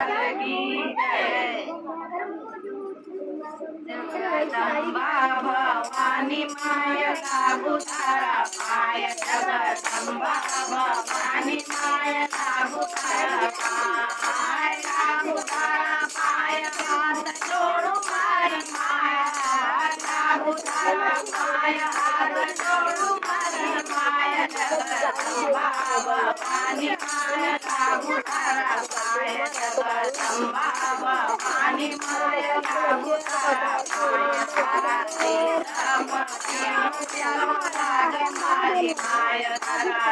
की जय। जगदम्बा भवानी माय लागू तारा पाय। जगदम्बा भवानी माय लागू तारा पाय। लागू तारा पाय हाथ जोड़ू मारी माया। लागू तारा पाय हाथ जोड़ू मारी माया। जगदम्बा भवानी माय लागू तारा पाय। जगदम्बा भवानी माय लागू तारा पाय। तारा प्यारो लागे मारी माय। तारा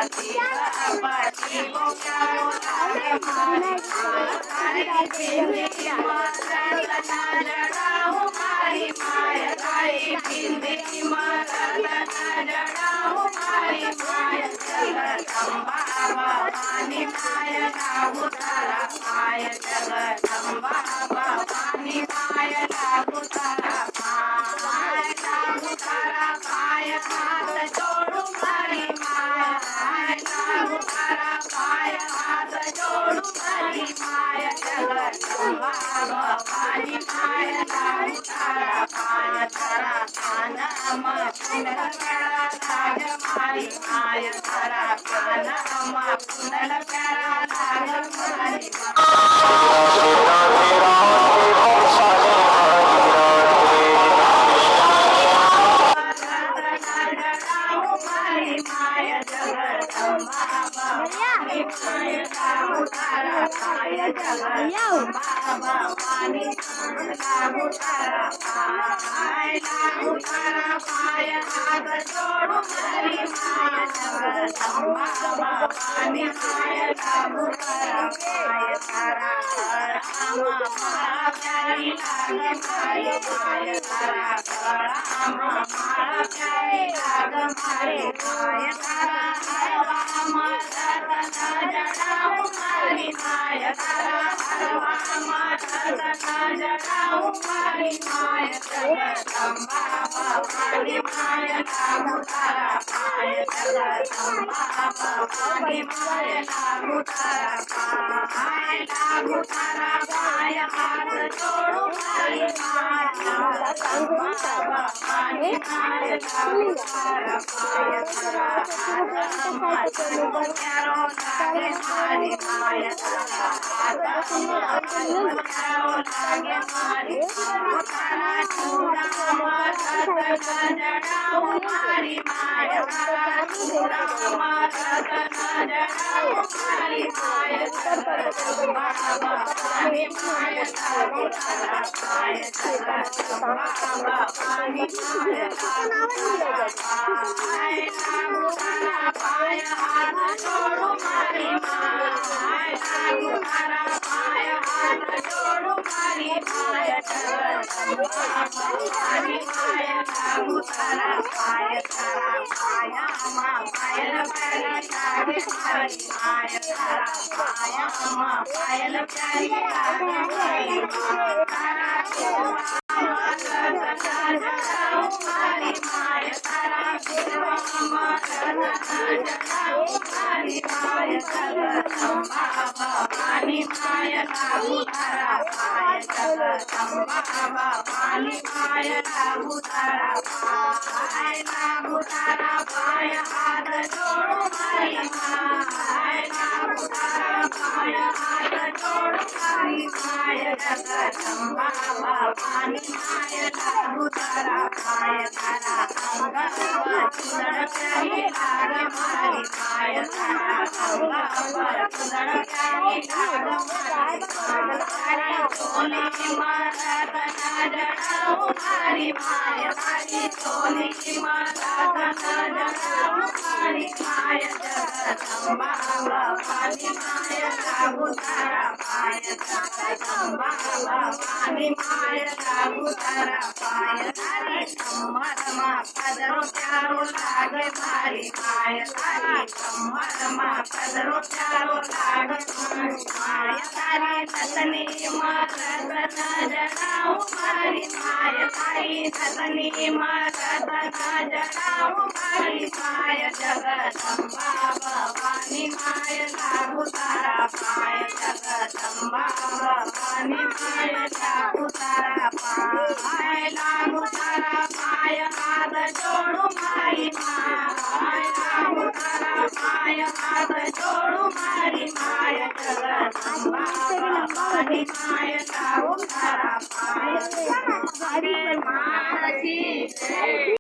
पति प्यारो लागे मारी माय। तारी बिंदी मरद न जड़ाऊ मारी माय। तारी बिंदी मरद न जड़ाऊ मारी माय। जगदम्बा भवानी माय लागू तारा पाय। जगदम्बा भवानी माय लागू तारा पाय। लागू तारा पाय हाथ जोड़ू मारी माय। लागू तारा पाय हाथ जोड़ू मारी माय। जगदम्बा भवानी माय लागू तारा पाय। तारा कानम कुंडल प्यारा लाग मारी माय। तारा कानम कुंडल प्यारा लाग मारी माय। जगदम्बा भवानी माय लागू तारा पाय। जगदम्बा भवानी लागू तारा पाय। लागू तारा पाय हाथ जोड़ू मारी माय। जगदम्बा भवानी माय लागू तारा पाय। तारा माला प्यारी लाग मारी माय। तारा माला प्यारी लाग मारी माय। तारा हरवा मदद न जड़ाऊ मारी माय। तारा हरवा मदद न जड़ाऊ मारी माय। जगदम्बा भवानी माय लागू तारा पाय। जगदम्बा भवानी माय लागू तारा पाय। लागू तारा पाय हाथ जोड़ू मारी माय। जगदम्बा भवानी माय लागू तारा पाय। तारा प्यारो लागे मारी माय। तारा प्यारो लागे मारी माय। तारा चूड़ा मरद न जड़ाऊ मारी माय। तारा चूड़ा मरद न जड़ाऊ मारी माय। जगदम्बा भवानी माय लागू तारा पाय। जगदम्बा भवानी माय लागू तारा पाय। लागू तारा पाय हाथ जोड़ू मारी माय। लागू तारा पाय हाथ जोड़ू मारी माय। जगदम्बा भवानी माय लागू तारा पाय। तारा पाया पायल प्यारी लागे मारी माय। तारा पाया पायल प्यारी लागे मारी माय। तारा मदद न जड़ाऊ मारी माय। तारा मदद न जड़ाऊ मारी माय। जगदम्बा भवानी माय लागू तारा पाय। जगदम्बा भवानी माय लागू तारा पाय। लागू तारा पाय हाथ जोड़ू मारी माय। लागू तारा पाय हाथ जोड़ू मारी माय। जगदम्बा भवानी माय लागू तारा पाय। तारा अंग चूड़न प्यारी लाग मारी माय। तारा अंग चूड़न प्यारी लाग मारी माय। तारी चोली मरद न जड़ाऊ मारी माय। तारी चोली मरद न जड़ाऊ मारी माय। जगदम्बा भवानी माय लागू तारा पाय। जगदम्बा भवानी माय लागू तारा पाय। तारी कमर पदरो प्यारो लागे मारी माय। तारी कमर पदरो प्यारो लागे मारी माय। तारी नतनी मरद न जड़ाऊ मारी माय। तारी नतनी मरद न जड़ाऊ मारी माय। जगदम्बा भवानी माय लागू तारा पाय। जगदम्बा જગદંબાની માય લાગુ તારા પાય લાગુ તારા પાય હાથ જોડું મારી માય લાગુ તારા પાય હાથ જોડું મારી માય જગદંબાની માય લાગુ તારા પાય મારથી